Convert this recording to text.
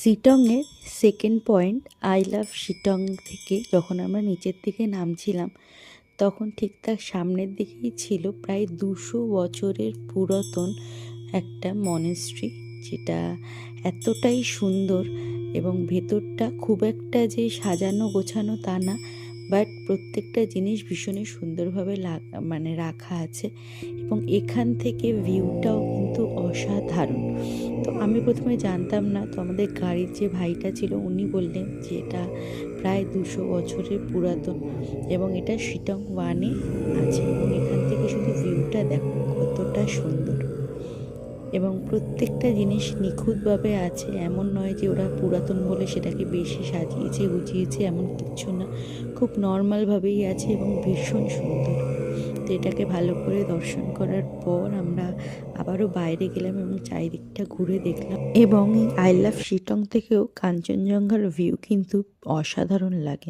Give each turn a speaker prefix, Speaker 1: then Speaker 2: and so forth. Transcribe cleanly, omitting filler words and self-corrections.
Speaker 1: শিটংয়ের second point I love Sittong থেকে যখন আমরা নিচের দিকে নামছিলাম তখন ঠিক তার সামনের দিকেই ছিল প্রায় 200 বছরের পুরাতন একটা মনেস্ট্রি, যেটা এতটাই সুন্দর এবং ভেতরটা খুব একটা যে সাজানো গোছানো তা না, বাট প্রত্যেকটা জিনিস ভীষণই সুন্দরভাবে রাখা আছে এবং এখান থেকে ভিউটাও কিন্তু অসাধারণ। তো আমি প্রথমে জানতাম না, তো আমাদের গাড়ির যে ভাইটা ছিল উনি বললেন যে এটা প্রায় 200 বছরের পুরাতন এবং এটা শিটং ওয়ানে আছে এবং এখান থেকে শুধু ভিউটা দেখো কতটা সুন্দর এবং প্রত্যেকটা জিনিস নিখুঁতভাবে আছে। এমন নয় যে ওরা পুরাতন বলে সেটাকে বেশি সাজিয়েছে গুছিয়েছে, এমন কিচ্ছু না, খুব নর্মালভাবেই আছে এবং ভীষণ সুন্দর। তো এটাকে ভালো করে দর্শন করার পর আমরা আবারও বাইরে গেলাম এবং চারিদিকটা ঘুরে দেখলাম এবং এই আই লাভ শিটং থেকেও কাঞ্চনজঙ্ঘার ভিউ কিন্তু অসাধারণ লাগে।